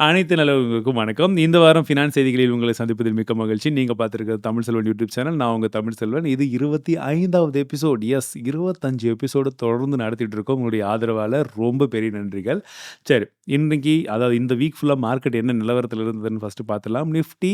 அனைத்து நல்லவர்களுக்கும் வணக்கம். இந்த வாரம் ஃபினான்ஸ் செய்திகளில் உங்களை சந்திப்பதில் மிக்க மகிழ்ச்சி. நீங்க பார்த்திருக்கிறது தமிழ் செல்வன் யூடியூப் சேனல். நான் உங்க தமிழ் செல்வன். இது 25வது எபிசோட். எஸ் 25 எபிசோடு தொடர்ந்து நடத்திட்டு இருக்கோம். உங்களுடைய ஆதரவால ரொம்ப பெரிய நன்றிகள். சரி, இன்னைக்கு அதாவது இந்த வீக் ஃபுல்லா மார்க்கெட் என்ன நிலவரத்தில இருந்ததுன்னு ஃபர்ஸ்ட்டு பார்த்துடலாம். நிஃப்டி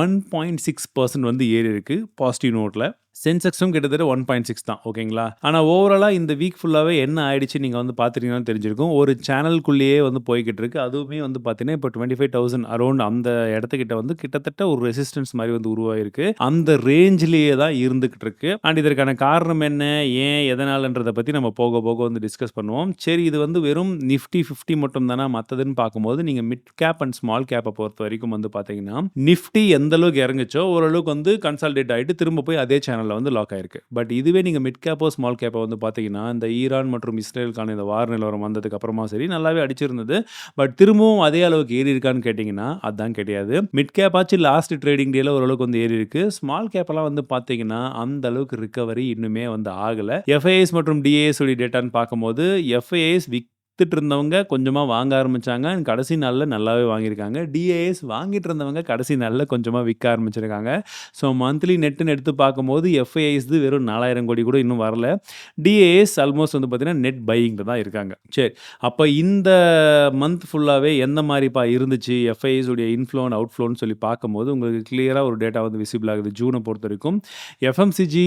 1.6% வந்து ஏறி இருக்கு பாசிட்டிவ் நோட்ல. சென்செக்ஸும் கிட்டத்தட்ட 1.6 தான். ஓகேங்களா? ஆனா ஓவராலா இந்த வீக் ஃபுல்லாவே என்ன ஆயிடுச்சு நீங்க வந்து பார்த்துட்டீங்கன்னா தெரிஞ்சிருக்கும். ஒரு சேனலுக்குள்ளேயே வந்து போய்க்கிட்டு இருக்கு. அதுவுமே வந்து பார்த்தீங்கன்னா, இப்போ 25,000 அரவுண்ட் அந்த இடத்துக்கிட்ட வந்து கிட்டத்தட்ட ஒரு ரெசிஸ்டன்ஸ் மாரி வந்து உருவாகிருக்கு. அந்த ரேஞ்சிலேயே தான் இருந்துகிட்டு இருக்கு. அண்ட் இதற்கான காரணம் என்ன? ஏன்? எதனாலன்றத பத்தி நம்ம போக போக வந்து டிஸ்கஸ் பண்ணுவோம். சரி, இது வந்து வெறும் நிஃப்டி 50 மட்டும் தானா? மத்ததுன்னு பார்க்கும்போது நீங்க மிட் கேப் அண்ட் ஸ்மால் கேப்ப பொறுத்தவரைக்கும் வந்து பார்த்தீங்கன்னா, நிஃப்டி எந்த அளவுக்கு இறங்குச்சோ ஓரளவுக்கு வந்து கன்சாலிடேட் ஆயிட்டு திரும்ப போய் அதே சேனல்ல வந்து லாக் ஆயிருக்கு. பட் இதுவே நீங்க மிட் கேப்போ, ஸ்மால் கேப்போ வந்து பார்த்தீங்கன்னா, இந்த ஈரான் மற்றும் இஸ்ரேலுக்கான இந்த வார் நிலவரம் வந்ததுக்கு அப்புறமா சரி நல்லாவே அடிச்சிருந்தது. பட் திரும்பவும் அதே அளவுக்கு ஏறி இருக்கான்னு கேட்டீங்கன்னா, அதான் கிடையாது. மிட் கேப் ஆச்சு லாஸ்ட் ட்ரேடிங் டேல ஓரளவுக்கு வந்து ஏறி இருக்கு. ஸ்மால் கேப்லாம் வந்து பார்த்தீங்கன்னா, அந்த அளவுக்கு ரிகவரி இன்னுமே வந்து ஆகல. எஃப்ஐஎஸ் மற்றும் டிஏஎஸ் உடைய டேட்டான்னு பார்க்கும்போது, எஃப்ஐஎஸ் வித்துட்டு இருந்தவங்க கொஞ்சமா வாங்க ஆரம்பிச்சாங்க. கடைசி நாள்ல நல்லாவே வாங்கியிருக்காங்க. டிஏஎஸ் வாங்கிட்டு இருந்தவங்க கடைசி நாள்ல கொஞ்சமா விற்க ஆரம்பிச்சிருக்காங்க. ஸோ மந்த்லி நெட்டுன்னு எடுத்து பார்க்கும்போது எஃப்ஐஐஸ்து வெறும் 4,000 கோடி கூட இன்னும் வரல. டிஏஎஸ் ஆல்மோஸ்ட் வந்து பார்த்தீங்கன்னா, நெட் பையிங்ல தான் இருக்காங்க. சரி, அப்ப இந்த மந்த் ஃபுல்லாவே எந்த மாரிப்பா இருந்துச்சு? எஃப்ஐஐஸ் உடைய இன்ஃப்ளோ அண்ட் அவுட்ஃப்ளோன்னு சொல்லி பார்க்கும்போது, உங்களுக்கு கிளியரா ஒரு டேட்டா வந்து விசிபிள் ஆகுது. ஜூன பொறுத்தவரைக்கும் எஃப்எம்சிஜி,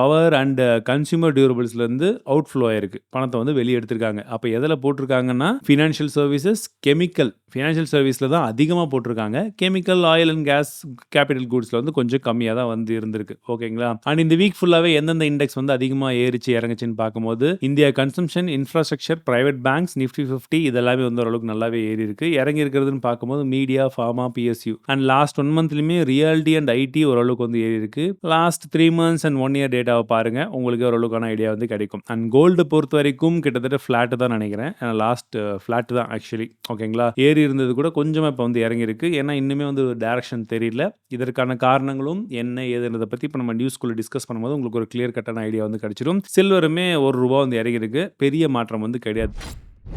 பவர் அண்ட் கன்சியூமர் டியூரபிள்ஸ்லேருந்து அவுட்ஃப்ளோ ஆயிருக்கு. பணத்த வந்து வெளிய எடுத்திருக்காங்க. அப்ப எதுல போட்டிருக்காங்கன்னா, ஃபினான்ஷியல் சர்வீசஸ், கெமிக்கல். ஃபினான்ஷியல் சர்வீஸ்ல தான் அதிகமா போட்டிருக்காங்க. Chemical, oil and gas, capital கூட்ஸ்ல வந்து கொஞ்சம் கம்மியா தான் வந்து இருந்திருக்கு. ஓகேங்களா? அண்ட் இந்த வீக் ஃபுல்லாவே எந்தெந்த இண்டெக்ஸ் வந்து அதிகமா ஏறிச்சு, இறங்குச்சுன்னு பார்க்கும்போது, India consumption, infrastructure, private banks, Nifty 50 இதெல்லாமே வந்து ஓரளவுக்கு நல்லாவே ஏறி இருக்கு. இறங்கி இருக்கிறதுன்னு பார்க்கும்போது media, pharma, PSU and last 1 மந்த்லயுமே ரியாலிட்டி அண்ட் ஐடி ஓரளவுக்கு வந்து ஏறி இருக்கு. லாஸ்ட் 3 மந்த்ஸ் அண்ட் 1 இயர் டேட்டாவை பாருங்க. உங்களுக்கு ஓரளவுக்கான ஐடியா வந்து கிடைக்கும். அண்ட் கோல்டு பொறுத்த வரைக்கும் கிட்டத்தட்ட ஃபிளாட் தான் நினைக்கிறேன். லாஸ்ட் ஃபிளாட் தான் ஆக்சுவலி. ஓகேங்களா? ஏறி இருந்தது கூட கொஞ்சமா இப்போ வந்து இறங்கி இருக்கு. ஏன்னா இன்னுமே வந்து டைரக்ஷன் தெரியல. இதற்கான காரணங்களும் என்ன ஏதுன்றத பத்தி இப்போ நம்ம நியூஸ்குள்ள டிஸ்கஸ் பண்ணும்போது உங்களுக்கு ஒரு கிளியர் கட்டான ஐடியா வந்து கிடைச்சிடும். சில்வருமே ₹1 வந்து இறங்கி இருக்கு. பெரிய மாற்றம் வந்து கிடையாது.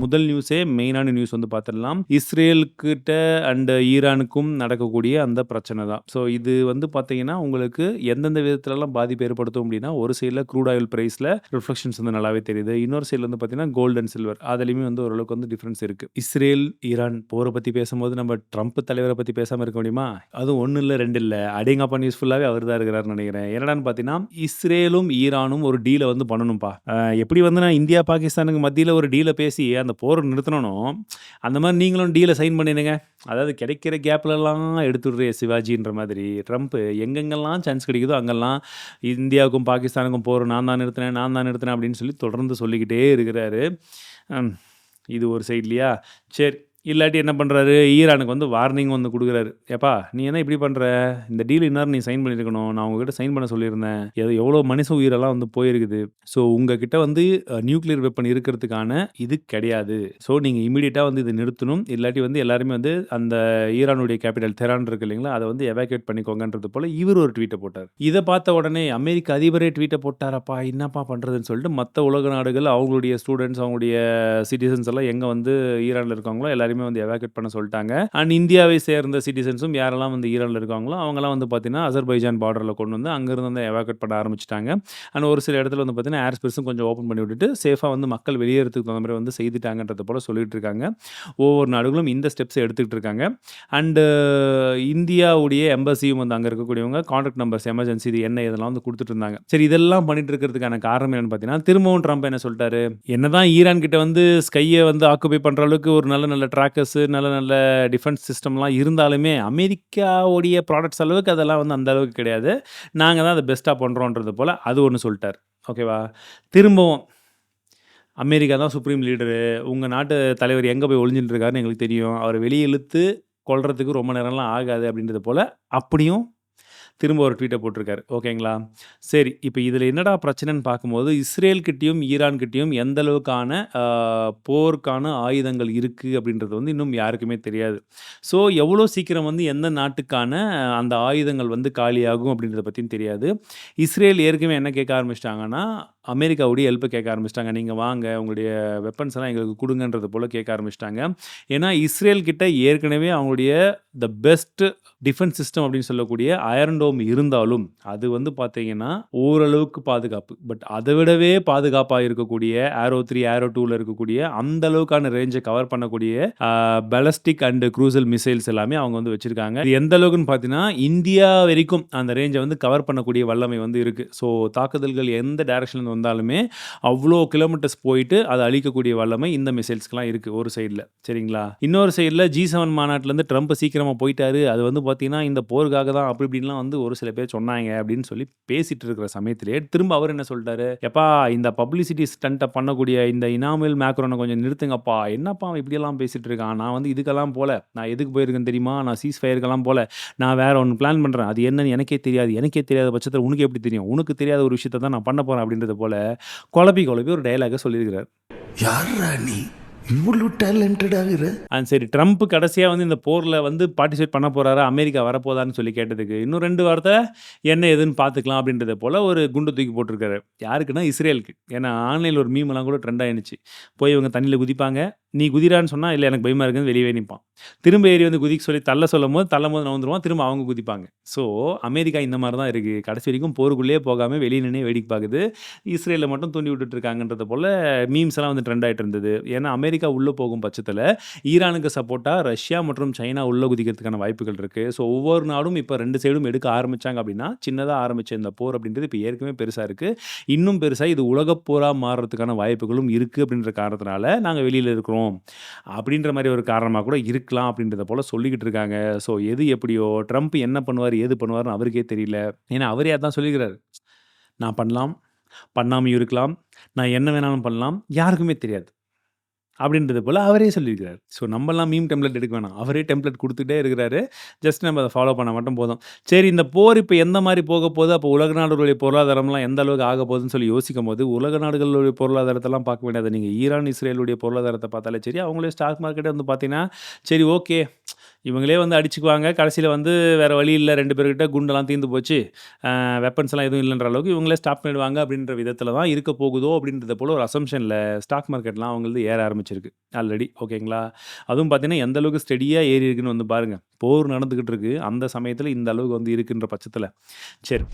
முதல் நியூஸே மெயினான நியூஸ் வந்து பார்த்துடலாம். இஸ்ரேல் கிட்ட அண்ட் ஈரானுக்கும் நடக்கக்கூடிய அந்த பிரச்சனை தான். ஸோ இது வந்து பார்த்தீங்கன்னா, உங்களுக்கு எந்தெந்த விதத்துலலாம் பாதிப்பு ஏற்படுத்தும் அப்படின்னா, ஒரு சைடில் க்ரூட் ஆயில் பிரைஸில் ரிஃப்ளெக்ஷன்ஸ் வந்து நல்லாவே தெரியுது. இன்னொரு சைடில் வந்து பார்த்தீங்கன்னா, கோல்டு அண்ட் சில்வர் அதுலேயுமே வந்து ஓரளவுக்கு வந்து டிஃப்ரென்ஸ் இருக்குது. இஸ்ரேல், ஈரான் போரை பற்றி பேசும்போது நம்ம ட்ரம்ப் தலைவரை பற்றி பேசாமல் இருக்க முடியுமா? அதுவும் 1 இல்லை 2 இல்லை, அடேங்கப்பா நியூஸ் ஃபுல்லாகவே அவர் தான் இருக்கிறாருன்னு நினைக்கிறேன். என்னடான்னு பார்த்தீங்கன்னா, இஸ்ரேலும் ஈரானும் ஒரு டீலை வந்து பண்ணணும்ப்பா. எப்படி வந்து நான் இந்தியா பாகிஸ்தானுக்கு மத்தியில் ஒரு டீலை பேசி அந்த போரை நிறுத்தணும், அந்த மாதிரி நீங்களும் டீலை சைன் பண்ணிடுங்க. அதாவது கிடைக்கிற கேப்லலாம் எடுத்துடுறே சிவாஜின்ற மாதிரி ட்ரம்ப் எங்கெங்கெல்லாம் சான்ஸ் கிடைக்குதோ அங்கெல்லாம் இந்தியாவுக்கும் பாகிஸ்தானுக்கும் போர் நான் தான் நிறுத்தினேன் அப்படின்னு சொல்லி தொடர்ந்து சொல்லிக்கிட்டே இருக்கிறாரு. இது ஒரு சைட்லையா? சரி, இல்லாட்டி என்ன பண்ணுறாரு, ஈரானுக்கு வந்து வார்னிங் வந்து கொடுக்குறாரு. ஏப்பா நீ என்ன இப்படி பண்ணுற? இந்த டீல் இந்நேரம் நீ சைன் பண்ணியிருக்கணும். நான் உங்ககிட்ட சைன் பண்ண சொல்லியிருந்தேன். எவ்வளோ மனுஷ உயிரெல்லாம் வந்து போயிருக்குது. ஸோ உங்ககிட்ட வந்து நியூக்ளியர் வெப்பன் இருக்கிறதுக்கான இது கிடையாது. ஸோ நீங்கள் இமீடியட்டாக வந்து இதை நிறுத்தணும். இல்லாட்டி வந்து எல்லாருமே வந்து அந்த ஈரானுடைய கேபிட்டல் தெஹ்ரான் இருக்கு இல்லைங்களா, அதை வந்து எவாக்குவேட் பண்ணிக்கோங்கன்றது போல் இவர் ஒரு ட்வீட்டை போட்டார். இதை பார்த்த உடனே அமெரிக்க அதிபரே ட்வீட்டை போட்டாரப்பா, என்னப்பா பண்ணுறதுன்னு சொல்லிட்டு மற்ற உலக நாடுகள் அவங்களுடைய ஸ்டூடெண்ட்ஸ், அவங்களுடைய சிட்டிசன்ஸ் எல்லாம் எங்கே வந்து ஈரானில் இருக்காங்களோ எல்லாருமே வந்து எவாக்குவேட் பண்ண சொல்லிட்டாங்க. அண்ட் இந்தியாவை சேர்ந்த சிட்டிசன்ஸும் யாரெல்லாம் வந்து ஈரானில் இருக்காங்களோ அவங்கலாம் வந்து பார்த்தீங்கன்னா அசர்பைஜான் பார்டரில் கொண்டு வந்து அங்கேருந்து வந்து எவாக்குவேட் பண்ண ஆரம்பிச்சிட்டாங்க. அண்ட் ஒரு சில இடத்துல வந்து பார்த்தீங்கன்னா ஏர் ஸ்பேஸும் கொஞ்சம் ஓப்பன் பண்ணி விட்டுட்டு சேஃபாக வந்து மக்கள் வெளியேறதுக்கு தகுந்த மாதிரி வந்து செய்துட்டாங்கன்றது போல சொல்லிட்டு இருக்காங்க. ஒவ்வொரு நாடுகளும் இந்த ஸ்டெப்ஸை எடுத்துக்கிட்டு இருக்காங்க. அண்டு இந்தியாவுடைய எம்பசியும் வந்து அங்கே இருக்கக்கூடியவங்க கான்டாக்ட் நம்பர்ஸ், எமர்ஜென்சி, இது என்ன இதெல்லாம் வந்து கொடுத்துட்டு இருந்தாங்க. சரி, இதெல்லாம் பண்ணிட்டு இருக்கிறதுக்கான காரணம் என்னன்னு பார்த்தீங்கன்னா, திரும்பவும் ட்ரம்ப் என்ன சொல்லிட்டாரு, என்னதான் ஈரான் கிட்ட வந்து ஸ்கையை வந்து ஆக்குபை பண்ணுற அளவுக்கு ஒரு நல்ல ட்ராக்கர்ஸு, நல்ல டிஃபென்ஸ் சிஸ்டம்லாம் இருந்தாலுமே அமெரிக்காவுடைய ப்ராடக்ட்ஸ் அளவுக்கு அதெல்லாம் வந்து அந்த அளவுக்கு கிடையாது. நாங்கள் தான் அதை பெஸ்ட்டாக பண்ணுறோன்றது போல் அது ஒன்று சொல்லிட்டார். ஓகேவா? திரும்பவும் அமெரிக்கா தான் சுப்ரீம் லீடரு, உங்கள் நாட்டு தலைவர் எங்கே போய் ஒளிஞ்சிட்டு இருக்காருன்னு எங்களுக்கு தெரியும், அவரை வெளியே இழுத்து கொல்றதுக்கு ரொம்ப நேரம்லாம் ஆகாது அப்படின்றது போல் அப்படியும் திரும்ப ஒரு ட்வீட்டை போட்டிருக்காரு. ஓகேங்களா? சரி, இப்போ இதில் என்னடா பிரச்சனைன்னு பார்க்கும்போது, இஸ்ரேல் கிட்டேயும் ஈரான் கிட்டேயும் எந்த அளவுக்கான போருக்கான ஆயுதங்கள் இருக்குது அப்படின்றது வந்து இன்னும் யாருக்குமே தெரியாது. ஸோ எவ்வளோ சீக்கிரம் வந்து எந்த நாட்டுக்கான அந்த ஆயுதங்கள் வந்து காலியாகும் அப்படின்றத பற்றியும் தெரியாது. இஸ்ரேல் ஏற்கனவே என்ன கேட்க ஆரம்பிச்சிட்டாங்கன்னா, அமெரிக்காவுடைய ஹெல்ப்பை கேட்க ஆரம்பிச்சிட்டாங்க. நீங்கள் வாங்க உங்களுடைய வெப்பன்ஸ் எல்லாம் எங்களுக்கு கொடுங்கன்றது போல் கேட்க ஆரம்பிச்சிட்டாங்க. ஏன்னா இஸ்ரேல் கிட்ட ஏற்கனவே அவங்களுடைய த பெஸ்ட் டிஃபென்ஸ் சிஸ்டம் அப்படின்னு சொல்லக்கூடிய அயர்ன் டோம் இருந்தாலும் அது வந்து பார்த்தீங்கன்னா ஓரளவுக்கு பாதுகாப்பு. பட் அதை விடவே பாதுகாப்பாக இருக்கக்கூடிய ஏரோ 3 ஏரோ 2ல இருக்கக்கூடிய அந்த அளவுக்கான ரேஞ்சை கவர் பண்ணக்கூடிய பேலஸ்டிக் அண்ட் க்ரூசல் மிசைல்ஸ் எல்லாமே அவங்க வந்து வச்சிருக்காங்க. இது எந்த அளவுக்குன்னு பார்த்தீங்கன்னா இந்தியா வரைக்கும் அந்த ரேஞ்சை வந்து கவர் பண்ணக்கூடிய வல்லமை வந்து இருக்குது. ஸோ தாக்குதல்கள் எந்த டைரக்ஷன்ல வந்தாலுமே அவ்வளோ கிலோமீட்டர்ஸ் போயிட்டு அதை அழிக்கக்கூடிய வல்லமை இந்த மிசைல்ஸ்க்குலாம் இருக்குது ஒரு சைடில். சரிங்களா? இன்னொரு சைடில் G7 மாநாட்டிலேருந்து ட்ரம்ப் சீக்கிரமாக போயிட்டாரு. அது வந்து பார்த்தீங்கன்னா இந்த போருக்காக தான் அப்படி இப்படின்லாம் வந்து ஒரு சில பேர் சொன்னாங்க அப்படின்னு சொல்லி பேசிட்டு இருக்கிற சமயத்திலே திரும்ப அவர் என்ன சொல்லிட்டாரு, எப்பா இந்த பப்ளிசிட்டி ஸ்டண்ட்டை பண்ணக்கூடிய இந்த இனாமுல் மேக்ரோனை கொஞ்சம் நிறுத்துங்கப்பா, என்னப்பா அவன் இப்படியெல்லாம் பேசிட்டு இருக்கான், நான் வந்து இதுக்கெல்லாம் போல, நான் எதுக்கு போயிருக்கேன்னு தெரியுமா, நான் சீஸ் ஃபயருக்கெல்லாம் போல, நான் வேற ஒன்று பிளான் பண்ணுறேன், அது என்னன்னு எனக்கே தெரியாத பட்சத்தில் உனக்கு எப்படி தெரியும், உனக்கு தெரியாத ஒரு விஷயத்தை தான் நான் பண்ண போகிறேன் அப்படின்றது போல குழப்பி ஒரு டைலாக சொல்லியிருக்கிறார். யாரா நீ இவ்வளவு டேலண்டடாகிற? சரி, ட்ரம்ப் கடைசியாக வந்து இந்த போரில் வந்து பார்ட்டிசிபேட் பண்ண போகிறாரா, அமெரிக்கா வரப்போதான்னு சொல்லி கேட்டதுக்கு இன்னும் 2 வார்த்தை என்ன எதுன்னு பார்த்துக்கலாம் அப்படின்றத போல் ஒரு குண்டு தூக்கி போட்டிருக்காரு. யாருக்குன்னா இஸ்ரேலுக்கு. ஏன்னா ஆன்லைனில் ஒரு மீமெல்லாம் கூட ட்ரெண்ட் ஆயிடுச்சு. போய் இவங்க தண்ணியில் குதிப்பாங்க, நீ குதிரான்னு சொன்னால் இல்லை எனக்கு பயமாக இருக்குன்னு வெளியே நிற்பான். திரும்ப ஏறி வந்து குதிக்க சொல்லி தள்ளும் போது நவுந்துருவான், திரும்ப அவங்க குதிப்பாங்க. ஸோ அமெரிக்கா இந்த மாதிரி தான் இருக்குது. கடைசி வரைக்கும் போருக்குள்ளேயே போகாமல் வெளியே நின்று வேடிக்கை பார்க்குது. இஸ்ரேலில் மட்டும் தூண்டி விட்டுட்டு இருக்காங்கன்றது போல் மீம்ஸ் எல்லாம் வந்து ட்ரெண்ட் ஆகிட்டு இருந்தது. ஏன்னா அமெரிக்கா உள்ளே போகும் பட்சத்தில் ஈரானுக்கு சப்போர்ட்டாக ரஷ்யா மற்றும் சைனா உள்ளே குதிக்கிறதுக்கான வாய்ப்புகள் இருக்குது. ஸோ ஒவ்வொரு நாடும் இப்போ 2 சைடும் எடுக்க ஆரம்பித்தாங்க அப்படின்னா சின்னதாக ஆரம்பித்த இந்த போர் அப்படின்றது இப்போ ஏற்கனவே பெருசாக இருக்குது. இன்னும் பெருசாக இது உலகப் போராக மாறுறதுக்கான வாய்ப்புகளும் இருக்குது அப்படின்ற காரணத்தினால நாங்கள் வெளியில் இருக்கிறோம் அப்படின்ற மாதிரி ஒரு காரணமாக கூட இருக்கலாம் அப்படின்றத போல் சொல்லிக்கிட்டு இருக்காங்க. ஸோ எது எப்படியோ ட்ரம்ப் என்ன பண்ணுவார் ஏது பண்ணுவார்னு அவருக்கே தெரியல. ஏன்னா அவரே அதான் சொல்லிக்கிறார், நான் பண்ணலாம், பண்ணாமையும் இருக்கலாம், நான் என்ன வேணாலும் பண்ணலாம், யாருக்குமே தெரியாது அப்படின்றது போல் அவரே சொல்லியிருக்கிறார். ஸோ நம்மலாம் மீம் டெம்ப்ளேட் எடுக்க வேணாம், அவரே டெம்ப்ளேட் கொடுத்துட்டே இருக்கிறாரு. ஜஸ்ட் நம்ம அதை ஃபாலோ பண்ண மட்டும் போதும். சரி, இந்த போர் இப்போ எந்த மாதிரி போக போகுது, அப்போ உலக நாடுகளுடைய பொருளாதாரம்லாம் எந்த அளவுக்கு ஆக போகுதுன்னு சொல்லி யோசிக்கும் போது உலக நாடுகளுடைய பொருளாதாரத்தெல்லாம் பார்க்க வேண்டியது. நீங்கள் ஈரான் இஸ்ரேலுடைய பொருளாதாரத்தை பார்த்தாலே சரி, அவங்களே ஸ்டாக் மார்க்கெட்டே வந்து பார்த்தீங்கன்னா சரி ஓகே இவங்களே வந்து அடிச்சுக்குவாங்க, கடைசியில் வந்து வேறு வழி இல்லை, 2 பேர்கிட்ட குண்டெல்லாம் தீர்ந்து போச்சு, வெப்பன்ஸ் எல்லாம் எதுவும் இல்லைன்ற அளவுக்கு இவங்களே ஸ்டாப் பண்ணிடுவாங்க அப்படின்ற விதத்தில் தான் இருக்க போகுதோ அப்படின்றத போல் ஒரு அசம்ஷனில் ஸ்டாக் மார்க்கெட்லாம் அவங்களது ஏற ஆரம்பிச்சிருக்கு ஆல்ரெடி. ஓகேங்களா? அதுவும் பார்த்தீங்கன்னா எந்த அளவுக்கு ஸ்டெடியாக ஏறி இருக்குன்னு வந்து பாருங்கள். போர் நடந்துக்கிட்டு இருக்குது, அந்த சமயத்தில் இந்த அளவுக்கு வந்து இருக்குன்ற பட்சத்தில். சரி,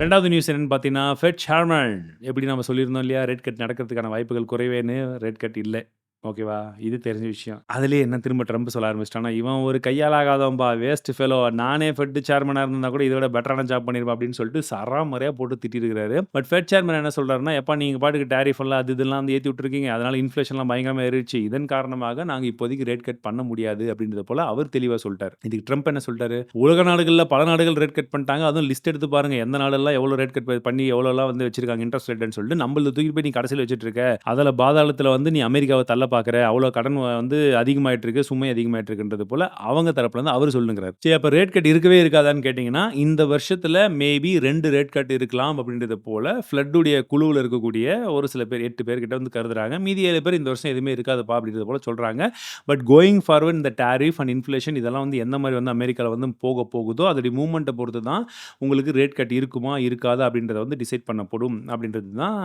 2வது நியூஸ் என்னென்னு பார்த்தீங்கன்னா ஃபெட் சேர்மன், எப்படி நம்ம சொல்லியிருந்தோம் இல்லையா, ரேட் கட் நடக்கிறதுக்கான வாய்ப்புகள் குறைவேன்னு, ரேட் கட் இல்லை. ஓகேவா? இது தெரிஞ்ச விஷயம். அதுலேயே என்ன திரும்ப ட்ரம்ப் சொல்ல ஆரம்பிச்சிட்டானா, இவன் ஒரு கையாலாகாதவன்பா, வேஸ்ட் ஃபெலோ, நானே ஃபெட் சேர்மனாக இருந்தால் கூட இதோட பெட்டரான ஜாப் பண்ணியிருப்பேன் அப்படின்னு சொல்லிட்டு சராமறையாக போட்டு திட்டிருக்கிறாரு. பட் ஃபெட் சேர்மன் என்ன சொல்கிறாருன்னா, எப்பா நீங்கள் பாட்டுக்கு டேரிஃப் எல்லாம் அது இதெல்லாம் வந்து ஏற்றி விட்டுருக்கீங்க, அதனால் இன்ஃப்ளேஷன்லாம் பயங்கரமாக ஏறிடுச்சு, இதன் காரணமாக நாங்கள் இப்போதைக்கு ரேட் கட் பண்ண முடியாது அப்படின்றத போல் அவர் தெளிவாக சொல்லிட்டார். இதுக்கு ட்ரம்ப் என்ன சொல்லிட்டாரு, உலக நாடுகளில் பல நாடுகள் ரேட் கட் பண்ணிட்டாங்க, அதுவும் லிஸ்ட் எடுத்து பாருங்கள் எந்த நாடெல்லாம் எவ்வளோ ரேட் கட் பண்ணி எவ்வளோலாம் வந்து வச்சிருக்காங்க இன்ட்ரெஸ்ட் ரேட்னு சொல்லிட்டு, நம்மளது தூக்கி போய் நீ கடைசியில் வச்சுட்டு இருக்க, அதில் பாதாளத்தில் வந்து நீ அமெரிக்காவை தள்ள பார்க்குற, அவ்வளோ கடன் வந்து அதிகமாயிட்டு இருக்கு, சுமை அதிகமாயிட்டு இருக்குன்றது போல அவங்க தரப்புல இருந்து அவர் சொல்லுங்கிறார். சரி, அப்போ ரேட் கட் இருக்கவே இருக்காதான்னு கேட்டிங்கன்னா, இந்த வருஷத்தில் மேபி 2 ரேட் கட் இருக்கலாம் அப்படின்றது போல ஃப்ளட்டுடைய குழுவில் இருக்கக்கூடிய ஒரு சில பேர் 8 பேர் கிட்ட வந்து கருதுறாங்க. மீதி 7 பேர் இந்த வருஷம் எதுவுமே இருக்காதுப்பா அப்படின்றது போல சொல்கிறாங்க. பட் கோயிங் ஃபார்வர்ட் இந்த டேரிஃப் அண்ட் இன்ஃப்ளேஷன் இதெல்லாம் வந்து எந்த மாதிரி வந்து அமெரிக்காவில் வந்து போகுதோ அதோடைய மூவ்மெண்ட்டை பொறுத்து தான் உங்களுக்கு ரேட் கட் இருக்குமா இருக்காதா அப்படின்றத வந்து டிசைட் பண்ணப்படும் அப்படின்றது தான்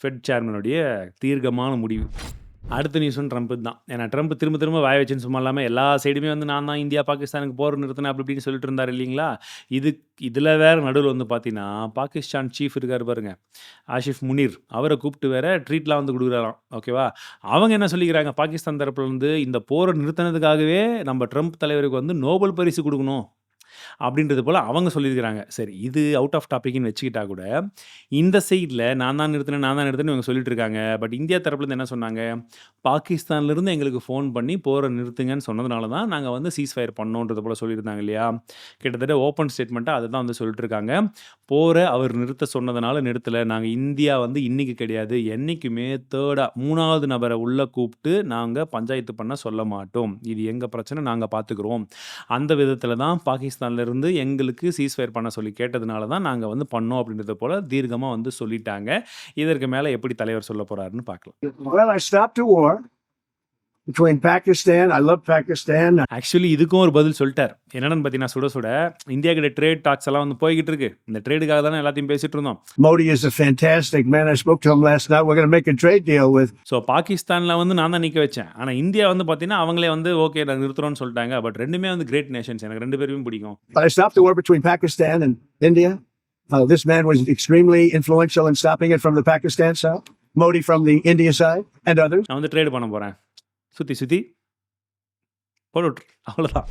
ஃபெட் சேர்மனுடைய தீர்க்கமான முடிவு. அடுத்த நியூஸும் ட்ரம்ப் தான். ஏன்னா ட்ரம்ப் திரும்ப வாய வச்சுன்னு சும்மா இல்லாமல் எல்லா சைடுமே வந்து நான் தான் இந்தியா பாகிஸ்தானுக்கு போர் நிறுத்தினேன் அப்படி இப்படின்னு சொல்லிட்டு இருந்தார் இல்லைங்களா. இதில் வேறு நடுவில் வந்து பார்த்தீங்கன்னா பாகிஸ்தான் சீஃப் இருக்கார் பாருங்க, ஆஷிஃப் முனீர், அவரை கூப்பிட்டு வேற ட்ரீட்லாம் வந்து கொடுக்குறாராம். ஓகேவா? அவங்க என்ன சொல்லிக்கிறாங்க, பாகிஸ்தான் தரப்புல இருந்து இந்த போரை நிறுத்தினதுக்காகவே நம்ம ட்ரம்ப் தலைவருக்கு வந்து நோபல் பரிசு கொடுக்கணும் அப்படின்றது போல் அவங்க சொல்லியிருக்கிறாங்க. சரி, இது அவுட் ஆஃப் டாபிக்னு வச்சுக்கிட்டா கூட இந்த சைடில் நான் தான் நிறுத்தினேன் இவங்க சொல்லிட்டு இருக்காங்க. பட் இந்தியா தரப்புலேருந்து என்ன சொன்னாங்க, பாகிஸ்தான்லேருந்து எங்களுக்கு ஃபோன் பண்ணி போரை நிறுத்துங்கன்னு சொன்னதுனால தான் நாங்கள் வந்து சீஸ் ஃபயர் பண்ணோன்றது போல் சொல்லியிருந்தாங்க இல்லையா. கிட்டத்தட்ட ஓப்பன் ஸ்டேட்மெண்ட்டாக அதை தான் வந்து சொல்லிட்டு இருக்காங்க. போரை அவர் நிறுத்த சொன்னதுனால நிறுத்தலை, நாங்கள் இந்தியா வந்து இன்றைக்கி கிடையாது என்றைக்குமே 3வது நபரை உள்ளே கூப்பிட்டு நாங்கள் பஞ்சாயத்து பண்ண சொல்ல மாட்டோம், இது எங்கள் பிரச்சனை, நாங்கள் பார்த்துக்குறோம். அந்த விதத்தில் தான் பாகிஸ்தான்லேருந்து எங்களுக்கு சீஸ்ஃபயர் பண்ண சொல்லி கேட்டதுனால தான் நாங்கள் வந்து பண்ணோம் அப்படின்றத போல் தீர்க்கமாக வந்து சொல்லிட்டாங்க. இதற்கு மேலே எப்படி தலைவர் சொல்ல போகிறாருன்னு பார்க்கலாம். Well, I stopped the war. between Pakistan. I love Pakistan. Actually இதுக்கும் ஒரு பதில் சொல்லிட்டார். என்னன்னு பார்த்தீங்கன்னா, சுட சுட இந்தியா கிட்ட ட்ரேட் டாக்ஸ் எல்லாம் வந்து போய்கிட்டு இருக்கு. இந்த ட்ரேடுக்காக தானே எல்லாத்தையும் பேசிட்டு இருந்தோம். Modi is a fantastic man. I spoke to him last night. We're going to make a trade deal with. So பாகிஸ்தானில் வந்து நான் தான் நிற்க வச்சேன். ஆனால் இந்தியா வந்து பார்த்தீங்கன்னா அவங்களே வந்து ஓகே நாங்கள் நிறுத்துறோம்னு சொல்லிட்டாங்க. பட் ரெண்டுமே வந்து கிரேட் நேஷன்ஸ். எனக்கு ரெண்டு பேருமே பிடிக்கும். But I stopped the war between Pakistan and India. This man was extremely influential in stopping it from the Pakistan side. Modi from the India side and others. நான் வந்து trade பண்ண போகிறேன். சுற்றி போட்டு அவ்வளோதான்.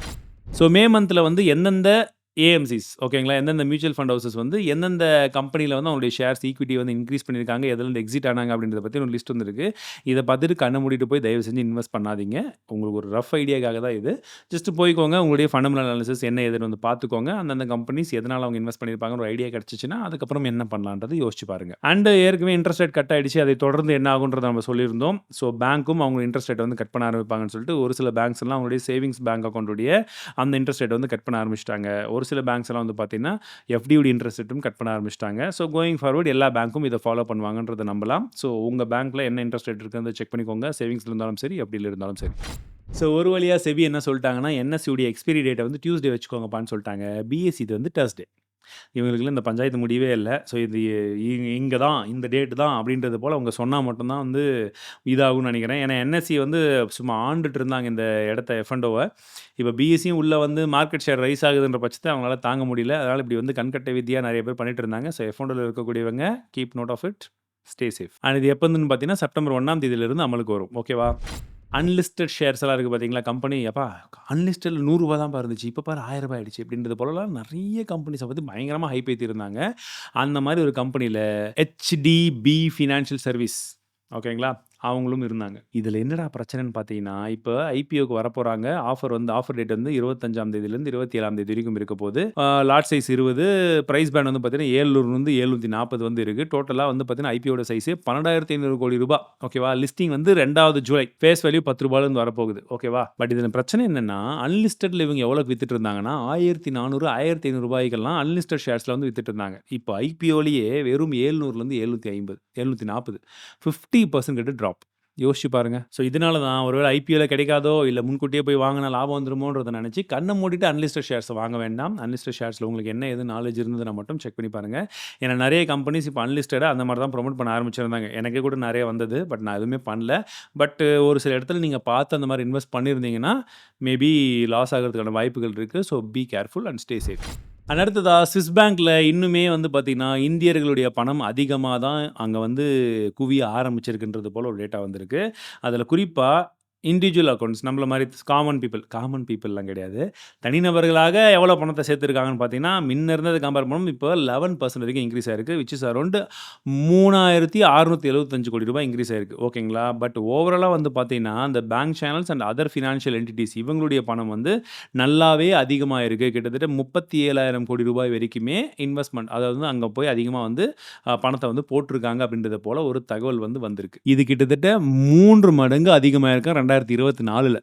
ஸோ மே மந்தில் வந்து எந்தெந்த ஏஎம்சிஸ் ஓகேங்களா, எந்தெந்த மியூச்சுவல் ஃபண்ட் ஹவுசஸ் வந்து எந்தெந்த கம்பெனியில் வந்து அவங்களுடைய ஷேர்ஸ் ஈக்விட்டி வந்து இன்க்ரீஸ் பண்ணியிருக்காங்க, எதுலேருந்து எக்ஸிட் ஆனாங்க அப்படின்றத பற்றி ஒரு லிஸ்ட் வந்துருக்கு. இதை பார்த்துட்டு கண்ணை மூடிட்டு போய் தயவு செஞ்சு இன்வெஸ்ட் பண்ணாதீங்க. உங்களுக்கு ஒரு ரஃப் ஐடியாக்காக தான் இது. ஜஸ்ட் போய்க்கோங்க, உங்களுடைய ஃபண்டமெண்டல் அனாலிசிஸ் என்ன எதுன்னு வந்து பார்த்துக்கோங்க. அந்தந்த கம்பெனிஸ் எதனால் அவங்க இன்வெஸ்ட் பண்ணியிருப்பாங்க ஒரு ஐடியா கிடச்சிச்சின்னா அதுக்கப்புறம் என்ன பண்ணலான்றது யோசிச்சு பாருங்கள். அண்ட் ஏற்கனவே இன்ட்ரெஸ்ட் ரேட் கட் ஆகிடுச்சு. அதை தொடர்ந்து என்ன ஆகுன்றதை நம்ம சொல்லியிருந்தோம். ஸோ பேங்க்கும் அவங்க இன்ட்ரெஸ்ட் ரேட் வந்து கட் பண்ண ஆரம்பிப்பாங்கன்னு சொல்லிட்டு ஒரு சில பேங்க்ஸ் எல்லாம் அவங்களுடைய சேவிங்ஸ் பேங்க் அக்கௌண்ட்டுடைய அந்த இன்ட்ரெஸ்ட் ரேட் வந்து கட் பண்ண ஆரம்பிச்சிட்டாங்க. ஒரு சில பேங்க்ஸ் எல்லாம் வந்து பார்த்தீங்கன்னா எஃப்டியோட இன்ட்ரெஸ்ட் ரேட்டும் கட் பண்ண ஆரம்பிச்சிட்டாங்க. ஸோ கோயிங் ஃபார்வர்ட் எல்லா பேங்க்கும் இதை ஃபாலோ பண்ணுவாங்கன்றதை நம்பலாம். ஸோ உங்கள் பேங்க்கில் என்ன இன்ட்ரெஸ்ட் ரேட் இருக்குன்னு செக் பண்ணிக்கோங்க. சேவிங்ஸில் இருந்தாலும் சரி, எஃப்டியில் இருந்தாலும் சரி. ஸோ ஒரு வழியாக செபி என்ன சொல்லிட்டாங்கன்னா, என்எஸ்சியோடைய எக்ஸ்பைரி டேட்டை வந்து டியூஸ்டே வச்சுக்கோங்கப்பான்னு சொல்லிட்டாங்க. பிஎஸ்சி இது வந்து தேர்ஸ்டே. இவங்களுக்குலாம் இந்த பஞ்சாயத்து முடியவே இல்லை. ஸோ இது இங்கே தான் இந்த டேட்டு தான் அப்படின்றது போல் அவங்க சொன்னால் மட்டும்தான் வந்து இதாகும்னு நினைக்கிறேன். ஏன்னா என்எஸ்சி வந்து சும்மா ஆண்டுட்டு இருந்தாங்க இந்த இடத்த எஃப்என்டோவை. இப்போ பிஎஸ்சியும் உள்ளே வந்து மார்க்கெட் ஷேர் ரைஸ் ஆகுதுன்ற பட்சத்தை அவங்களால தாங்க முடியல. அதனால் இப்படி வந்து கண்கட்ட வித்தியாக நிறைய பேர் பண்ணிட்டு இருந்தாங்க. ஸோ எஃப்என்டோவில் இருக்கக்கூடியவங்க keep note of it, stay safe. And இது எப்போ வந்துன்னு பார்த்தீங்கன்னா செப்டம்பர் 1ஆம் தேதியிலிருந்து அமலுக்கு வரும். ஓகேவா? அன்லிஸ்டட் ஷேர்ஸ் எல்லாம் இருக்குது பார்த்தீங்களா, கம்பெனி அப்பா அன்லிஸ்டட் ₹100 தான் இருந்துச்சு, இப்போ பாரு ₹1000 ஆயிடுச்சு அப்படின்றது போலலாம் நிறைய கம்பெனிஸை பற்றி பயங்கரமாக ஹைப் ஏற்றிருந்தாங்க. அந்த மாதிரி ஒரு கம்பெனியில் ஹெச்டிபி ஃபினான்ஷியல் சர்வீஸ் ஓகேங்களா, அவங்களும் இருந்தாங்க. இதில் என்னடா பிரச்சனைன்னு பார்த்தீங்கன்னா, இப்போ ஐபிஓக்கு வரப்போகிறாங்க. ஆஃபர் டேட் வந்து 25ஆம் தேதியிலேருந்து 27ஆம் தேதி வரைக்கும் இருக்க போது. லாட் சைஸ் 20, ப்ரைஸ் பேண்ட் வந்து பார்த்தீங்கன்னா 700 740 வந்து இருக்குது. டோட்டலாக வந்து பார்த்தீங்கன்னா ஐபிஓட சைஸே 12,500 கோடி ரூபாய். ஓகேவா? லிஸ்டிங் வந்து 2 ஜூலை. ஃபேஸ் வேல்யூ ₹10 வரப்போகுது. ஓகேவா? பட் இதில் பிரச்சனை என்னென்னா, அன்லிஸ்டட்ல இவங்க எவ்வளோக்கு வித்துட்டு இருந்தாங்கன்னா 1400 1500 ரூபாய்க்கெல்லாம் அன்லிஸ்டட் ஷேர்ஸில் வந்து வித்துட்டு இருந்தாங்க. இப்போ ஐபிஓலேயே வெறும் 700லேருந்து 750 740 50% கிட்ட ட்ராப். யோசிச்சு பாருங்க. ஸோ இதனால தான் ஒருவேளை ஐபிஎல்ல கிடைக்காதோ இல்லை முன்கூட்டியே போய் வாங்கினா லாபம் வந்துருமோன்றதை நினச்சி கண்ணை மூடிட்டு அன்லிஸ்டட் ஷேர்ஸை வாங்க வேண்டாம். அன்லிஸ்டட் ஷேர்ஸில் உங்களுக்கு என்ன எது நாலேஜ் இருந்ததுன்னா மட்டும் செக் பண்ணி பாருங்கள். ஏன்னா நிறைய கம்பெனிஸ் இப்போ அன்லிஸ்டடாக அந்த மாதிரி தான் ப்ரொமோட் பண்ண ஆரம்பிச்சிருந்தாங்க. எனக்கு கூட நிறைய வந்தது, பட் நான் எதுவுமே பண்ணல. பட் ஒரு சில இடத்துல நீங்கள் பார்த்து அந்த மாதிரி இன்வெஸ்ட் பண்ணியிருந்தீங்கன்னா மேபி லாஸ் ஆகிறதுக்கான வாய்ப்புகள் இருக்குது. So be careful and stay safe. அடுத்ததாக ஸ்விஸ் பேங்க்கில் இன்னுமே வந்து பார்த்திங்கன்னா இந்தியர்களுடைய பணம் அதிகமாக தான் அங்கே வந்து குவிய ஆரம்பிச்சிருக்குன்றது போல் ஒரு டேட்டா வந்திருக்கு. அதில் குறிப்பாக இண்டிவிஜுவல் அக்கௌண்ட்ஸ் நம்மள மாதிரி காமன் பீப்புளெலாம் கிடையாது, தனிநபர்களாக எவ்வளோ பணத்தை சேர்த்துருக்காங்கன்னு பார்த்தீங்கன்னா முன்ன இருந்தது கம்பேர் பண்ணும் இப்போ 11% வரைக்கும் இன்க்ரீஸ் ஆயிருக்கு. விச் இஸ் அரௌண்ட் 3675 கோடி ரூபாய் இன்க்ரீஸ் ஆயிருக்கு. ஓகேங்களா? பட் ஓவராலாக வந்து பார்த்தீங்கன்னா அந்த bank channels and other financial entities இவங்களுடைய பணம் வந்து நல்லாவே அதிகமாக இருக்குது. கிட்டத்தட்ட 37,000 கோடி ரூபாய் வரைக்குமே இன்வெஸ்ட்மெண்ட், அதாவது வந்து அங்கே போய் அதிகமாக வந்து பணத்தை வந்து போட்டிருக்காங்க அப்படின்றத போல் ஒரு தகவல் வந்து வந்திருக்கு. இது கிட்டத்தட்ட 3 மடங்கு அதிகமாக இருக்கு 2024.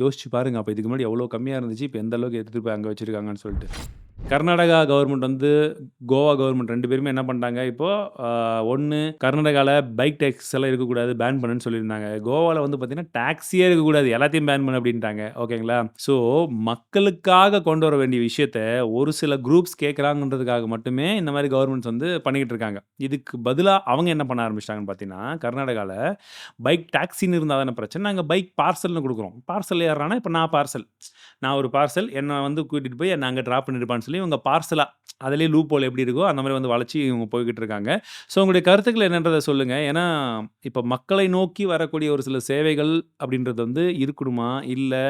யோசிச்சு பாருங்க. அப்போ இதுக்கு முன்னாடி எவ்வளோ கம்மியாக இருந்துச்சு, இப்போ எந்த அளவுக்கு எடுத்துகிட்டு போய் அங்கே வச்சுருக்காங்கன்னு சொல்லிட்டு. கர்நாடகா கவர்மெண்ட் வந்து கோவா கவர்மெண்ட் 2 பேருமே என்ன பண்ணிட்டாங்க, இப்போது ஒன்று கர்நாடகாவில் பைக் டேக்ஸ் எல்லாம் இருக்கக்கூடாது, பேன் பண்ணுன்னு சொல்லியிருந்தாங்க. கோவாவில் வந்து பார்த்திங்கன்னா டாக்ஸியே இருக்கக்கூடாது, எல்லாத்தையும் பேன் பண்ண அப்படின்ட்டாங்க. ஓகேங்களா? ஸோ மக்களுக்காக கொண்டு வர வேண்டிய விஷயத்த ஒரு சில குரூப்ஸ் கேட்குறாங்கன்றதுக்காக மட்டுமே இந்த மாதிரி கவர்மெண்ட்ஸ் வந்து பண்ணிக்கிட்டு இருக்காங்க. இதுக்கு பதிலாக அவங்க என்ன பண்ண ஆரம்பிச்சிட்டாங்கன்னு பார்த்தீங்கன்னா, கர்நாடகாவில் பைக் டாக்ஸின்னு இருந்தால் தானே பிரச்சனை, நாங்கள் பைக் பார்சல்னு கொடுக்குறோம். பார்சல் ஏறானா இப்போ நான் ஒரு பார்சல் என்னை வந்து கூட்டிகிட்டு போய் என்னை அங்கே ட்ராப் பண்ணியிருப்பான்னு சொல்லி இவங்க பார்சலாக அதிலே லூப் ஹோல் எப்படி இருக்கோ அந்த மாதிரி வந்து வளைச்சி இவங்க போய்கிட்டு இருக்காங்க. ஸோ உங்களுடைய கருத்துக்கள் என்னன்றதை சொல்லுங்கள். ஏன்னா இப்போ மக்களை நோக்கி வரக்கூடிய ஒரு சில சேவைகள் அப்படின்றது வந்து இருக்கணுமா, இல்லை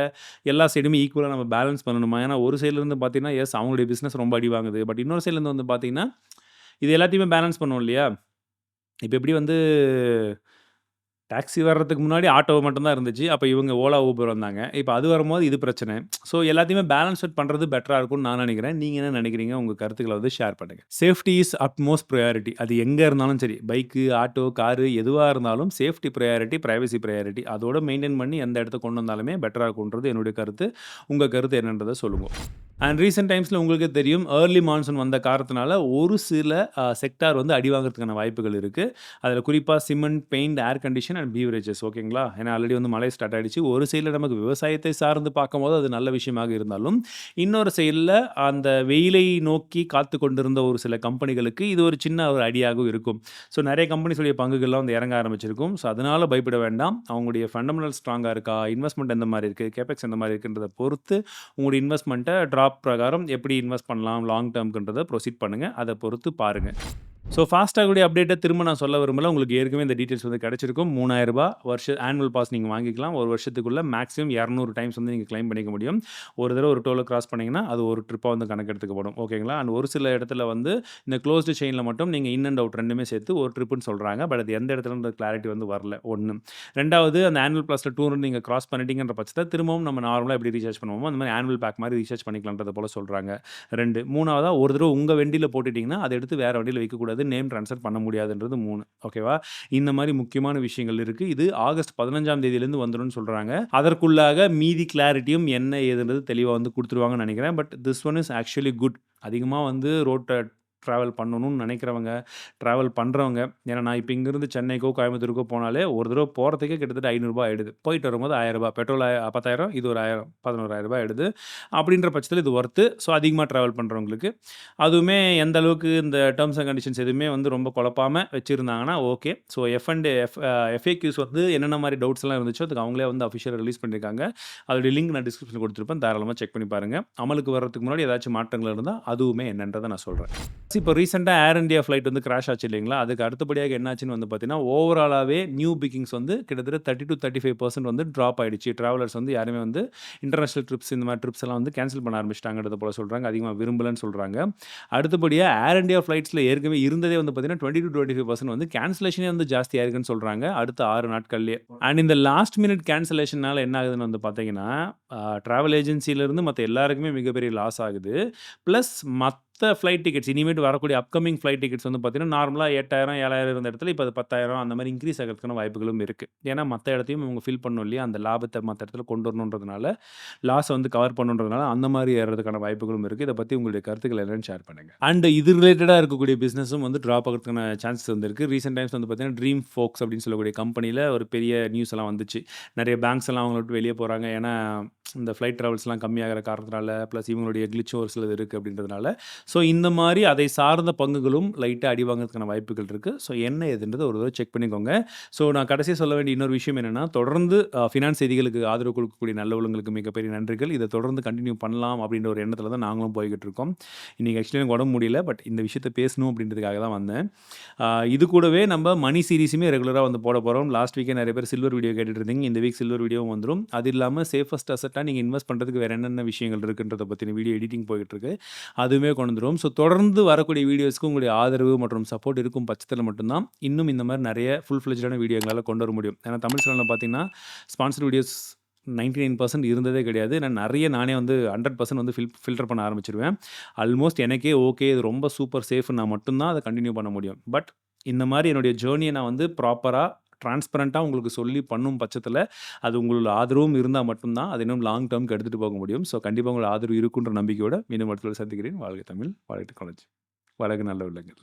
எல்லா சைடுமே ஈக்குவலாக நம்ம பேலன்ஸ் பண்ணணுமா? ஏன்னா ஒரு சைட்லேருந்து பார்த்தீங்கன்னா எஸ் அவங்களுடைய பிஸ்னஸ் ரொம்ப அடி வாங்குது, பட் இன்னொரு சைட்லேருந்து வந்து பார்த்தீங்கன்னா இது எல்லாத்தையுமே பேலன்ஸ் பண்ணுவோம் இல்லையா? இப்போ எப்படி வந்து டாக்ஸி வர்றதுக்கு முன்னாடி ஆட்டோ மட்டும் தான் இருந்துச்சு, அப்போ இவங்க ஓலா ஊபர் வந்தாங்க, இப்போ அது வரும்போது இது பிரச்சனை. ஸோ எல்லாத்தையுமே பேலன்ஸ் பண்ணுறது பெட்டராக இருக்கும்னு நான் நினைக்கிறேன். நீங்கள் என்ன நினைக்கிறீங்க? உங்கள் கருத்துக்களை வந்து ஷேர் பண்ணுங்கள். Safety is utmost priority. அது எங்கே இருந்தாலும் சரி, பைக்கு ஆட்டோ காரு எதுவாக இருந்தாலும் சேஃப்டி ப்ரையாரிட்டி, ப்ரைவசி ப்ரையாரிட்டி. அதோட மெயின்டைன் பண்ணி எந்த இடத்துக்கு கொண்டு வந்தாலுமே பெட்டராக இருக்குன்றது என்னுடைய கருத்து. உங்கள் கருத்து என்னன்றதை சொல்லுங்கள். அண்ட் ரீசென்ட் டைம்ஸில் உங்களுக்கு தெரியும் ஏர்லி மான்சூன் வந்த காரணத்தினால ஒரு சில செக்டார் வந்து அடி வாங்குறதுக்கான வாய்ப்புகள் இருக்குது. அதில் குறிப்பாக cement, paint, air condition and beverages ஓகேங்களா. ஏன்னா ஆல்ரெடி வந்து மழை ஸ்டார்ட் ஆகிடுச்சு. ஒரு சைடில் நமக்கு விவசாயத்தை சார்ந்து பார்க்கும்போது அது நல்ல விஷயமாக இருந்தாலும், இன்னொரு சைடில் அந்த வெயிலை நோக்கி காத்து கொண்டிருந்த ஒரு சில கம்பெனிகளுக்கு இது ஒரு சின்ன ஒரு அடியாகவும் இருக்கும். ஸோ நிறைய கம்பெனிஸுடைய பங்குகள்லாம் வந்து இறங்க ஆரம்பிச்சிருக்கும். ஸோ அதனால் பயப்பட வேண்டாம். அவங்களுடைய ஃபண்டமெண்டல் ஸ்ட்ராங்காக இருக்கா, இன்வெஸ்ட்மெண்ட் எந்த மாதிரி இருக்குது, கேபெக்ஸ் எந்த மாதிரி இருக்குன்றதை பொறுத்து உங்களுடைய இன்வெஸ்ட்மெண்ட்டை ட்ராப் பிரகாரம் எப்படி இன்வெஸ்ட் பண்ணலாம் லாங் டேர்ம்க்குன்றதை ப்ரொசீட் பண்ணுங்கள். அதை பொறுத்து பாருங்கள். ஸோ ஃபாஸ்டாகுடைய அப்டேட்டை திரும்ப நான் சொல்ல விரும்பல. உங்களுக்கு ஏற்கனவே இந்த டீட்டெயில்ஸ் வந்து கிடைச்சிருக்கும். ரூ. 3000 ஆனுவல் பாஸ் நீங்கள் வாங்கிக்கலாம். ஒரு வருஷத்துக்குள்ள மேக்ஸிமம் 200 டைம்ஸ் வந்து நீங்கள் கிளைம் பண்ணிக்க முடியும். ஒரு தடவை ஒரு டோலை கிராஸ் பண்ணிங்கன்னா அது ஒரு ட்ரிப்பாக வந்து கணக்கெடுத்துக்கப்படும் ஓகேங்களா. அண்ட் ஒரு சில இடத்துல வந்து இந்த க்ளோஸ்டு செயினில் மட்டும் நீங்கள் இன் அண்ட் அவுட் ரெண்டுமே சேர்த்து ஒரு ட்ரிப்புன்னு சொல்கிறாங்க. பட் அது எந்த இடத்துல கிளாரிட்டி வந்து வரல ஒன்று. ரெண்டாவது அந்த ஆனுவல் ப்ளஸில் 200 நீங்கள் கிராஸ் பண்ணிட்டீங்கன்ற பட்சத்தை திரும்பவும் நம்ம நார்மலாக எப்படி ரீசார்ஜ் பண்ணுவோமோ அந்த மாதிரி ஆனுவல் பேக் மாதிரி ரீசார்ஜ் பண்ணிக்கலான்றது போல் சொல்கிறாங்க. 2 மூணாவதாக ஒரு தடவை உங்கள் வண்டியில் போட்டுட்டிங்கன்னா அதை எடுத்து வேறு வண்டியில் வைக்கக்கூடாது, நேம் ட்ரான்ஸ்ஃபர் பண்ண முடியாதுன்றது 3 ஓகேவா. இந்த மாதிரி முக்கியமான விஷயங்கள் இருக்குது. இது ஆகஸ்ட் 15ஆம் தேதியிலேருந்து வந்துடும்னு சொல்கிறாங்க. அதற்குள்ளாக மீதி கிளாரிட்டியும் என்ன ஏதுன்றது தெளிவாக வந்து கொடுத்துருவாங்கன்னு நினைக்கிறேன். But this one is actually good. அதிகமாக வந்து ரோட்டை ட்ராவல் பண்ணணும்னு நினைக்கிறவங்க, ட்ராவல் பண்ணுறவங்க, ஏன்னா நான் இப்போ இங்கேருந்து சென்னைக்கோ கோயம்புத்தூருக்கோ போனாலே ஒரு தடவை போகிறதுக்கே கிட்டத்தட்ட ரூ. 500 ஆகிடுது. போயிட்டு வரும்போது ரூ. 1000 பெட்ரோல் 10,000, இது ஒரு 1000 11,000 ஆகிடுது. அப்படின்ற பட்சத்தில் இது ஒர்த்து. ஸோ அதிகமாக ட்ராவல் பண்ணுறவங்களுக்கு அதுவுமே எந்த அளவுக்கு இந்த டேர்ம்ஸ் அண்ட் கண்டிஷன்ஸ் எதுவுமே வந்து ரொம்ப குழப்பாமல் வச்சுருந்தாங்கன்னா ஓகே. ஸோ எஃப்ஏக்யூஸ் வந்து என்னென்ன மாதிரி டவுட்ஸ் எல்லாம் இருந்துச்சோ அதுக்கு அவங்களே வந்து அஃபிஷியலாக ரிலீஸ் பண்ணியிருக்காங்க. அதோடைய லிங்க் நான் டிஸ்கிரிப்ஷன் கொடுத்துருப்பேன். தாராளமாக செக் பண்ணி பாருங்கள். அமலுக்கு வர்றதுக்கு முன்னாடி ஏதாச்சும் மாற்றங்கள் இருந்தால் அதுவுமே என்னன்றதை நான் சொல்கிறேன். இப்போ ரீசெண்டாக ஏர் இந்தியா ஃப்ளைட் வந்து கிராஷ் ஆச்சு இல்லைங்களா. அதுக்கு அடுத்தபடியாக என்னாச்சுன்னு வந்து பார்த்தீங்கன்னா ஓவராலாகவே நியூ புக்கிங்ஸ் வந்து கிட்டத்தட்ட 30-35% வந்து ட்ராப் ஆகிடுச்சு. ட்ராவலர்ஸ் வந்து யாருமே வந்து இன்டர்நேஷனல் ட்ரிப்ஸ் இந்த மாதிரி ட்ரிப்ஸ் எல்லாம் வந்து கேன்சல் பண்ண ஆரம்பிச்சிட்டாங்கிறது போல சொல்கிறாங்க. அதிகமாக விரும்பலன்னு சொல்கிறாங்க. அடுத்தபடியாக ஏர் இந்தியா ஃப்ளைட்ஸில் ஏற்கனவே இருந்ததே வந்து பார்த்தீங்கன்னா 20-25% வந்து கேன்சலேஷனே வந்து ஜாஸ்தியாக இருக்குன்னு சொல்கிறாங்க அடுத்த 6 நாட்கள்லேயே. அண்ட் இந்த லாஸ்ட் மினிட் கேன்சலேஷனால் என்ன ஆகுதுன்னு வந்து பார்த்தீங்கன்னா ட்ராவல் ஏஜென்சியிலேருந்து மற்ற எல்லாருக்குமே மிகப்பெரிய லாஸ் ஆகுது. ப்ளஸ் மற்ற ஃப்ளைட் டிக்கெட்ஸ் இனிமேட்டு வரக்கூடிய அப்கமிங் ஃப்ளைட் டிக்கெட்ஸ் வந்து பார்த்தீங்கன்னா நார்மலாக 8,000 7,000 இருந்த இடத்துல இப்போ அது 10,000 அந்த மாதிரி இன்க்ரீஸ் ஆகிறதுக்கான வாய்ப்புகளும் இருக்குது. ஏன்னா மற்ற இடத்தையும் இவங்க ஃபில் பண்ணணும் இல்லையா, அந்த லாபத்தை மற்ற இடத்துல கொண்டு வரணுன்றதுனால, லாஸை வந்து கவர் பண்ணுன்றதுனால அந்த மாதிரி ஏறதுக்கான வாய்ப்புகளும் இருக்குது. இதை பற்றி உங்களுடைய கருத்துக்கள் என்னன்னு ஷேர் பண்ணுங்கள். அண்ட் இது ரிலேட்டடாக இருக்கக்கூடிய பிஸ்னஸும் வந்து ட்ராப் ஆகிறதுக்கான சான்சஸ் வந்துருக்கு. ரீசெண்ட் டைம்ஸ் வந்து பார்த்தீங்கன்னா ட்ரீம் ஃபோக்ஸ் அப்படின்னு சொல்லக்கூடிய கம்பெனியில் ஒரு பெரிய நியூஸ் எல்லாம் வந்துச்சு. நிறைய பேங்க்ஸ் எல்லாம் அவங்கள விட்டு வெளியே போகிறாங்க. ஏன்னா இந்த ஃப்ளைட் ட்ராவல்ஸ்லாம் கம்மியாகிற காரணத்தினால ப்ளஸ் இவங்களுடைய கிளிச்சும் ஒரு சிலது இருக்குது அப்படின்றதுனால. ஸோ இந்த மாதிரி அதை சார்ந்த பங்குகளும் லைட்டாக அடி வாங்கிறதுக்கான வாய்ப்புகள் இருக்குது. ஸோ என்ன ஏதுன்றது ஒரு தடவை செக் பண்ணிக்கோங்க. ஸோ நான் கடைசியாக சொல்ல வேண்டிய இன்னொரு விஷயம் என்னென்னா, தொடர்ந்து ஃபினான்ஸ் செய்திகளுக்கு ஆதரவு கொடுக்கக்கூடிய நல்லவங்களுக்கு மிகப்பெரிய நன்றிகள். இதை தொடர்ந்து கண்டினியூ பண்ணலாம் அப்படின்ற ஒரு எண்ணத்தில் தான் நாங்களும் போய்கிட்டு இருக்கோம். இன்றைக்கி ஆக்சுவலி எனக்கு உடம்பு முடியல, பட் இந்த விஷயத்தை பேசணும் அப்படின்றதுக்காக தான் வந்தேன். இது கூடவே நம்ம மணி சீரிஸுமே ரெகுலராக வந்து போட போகிறோம். லாஸ்ட் வீக்கே நிறைய பேர் சில்வர் வீடியோ கேட்டுட்டு இருந்தீங்க. இந்த வீக் சில்வர் வீடியோவும் வந்துடும். அது இல்லாமல் சேஃபஸ்ட் அசட்டாக நீங்கள் இன்வெஸ்ட் பண்ணுறதுக்கு வேறு என்னென்ன விஷயங்கள் இருக்குன்றதை பற்றின வீடியோ எடிட்டிங் போயிட்டுருக்கு. அதுவுமே கொண்டு வந்துடும். ஸோ தொடர்ந்து வரக்கூடிய வீடியோஸ்க்கு உங்களுடைய ஆதரவு மற்றும் சப்போர்ட் இருக்கும் பட்சத்தில் மட்டும்தான் இன்னும் இந்த மாதிரி நிறைய ஃபுல் ஃப்ளெஜ்டான வீடியோ எங்களால் கொண்டு வர முடியும். ஏன்னா தமிழ் சேனலில் பார்த்தீங்கன்னா ஸ்பான்சர் வீடியோஸ் 99% இருந்ததே கிடையாது. நான் நிறைய நானே வந்து 100% வந்து ஃபில்டர் பண்ண ஆரம்பிச்சிருவேன். ஆல்மோஸ்ட் எனக்கே ஓகே இது ரொம்ப சூப்பர் சேஃப்னா மட்டும்தான் அதை கண்டினியூ பண்ண முடியும். பட் இந்த மாதிரி என்னுடைய ஜேர்னியை நான் வந்து ப்ராப்பராக டிரான்ஸ்பரண்ட்டாக உங்களுக்கு சொல்லி பண்ணும் பட்சத்தில் அது உங்களோட ஆதரவும் இருந்தால் மட்டும்தான் அது இன்னும் லாங் டேர்முக்கு எடுத்துகிட்டு போக முடியும். ஸோ கண்டிப்பாக உங்களோட ஆதரவு இருக்குன்ற நம்பிக்கையோட மீண்டும் இடத்துல சந்திக்கிறேன். வாழ்க தமிழ், வாழ்க காலேஜ், வாழ்க நல்ல உள்ளங்கள்.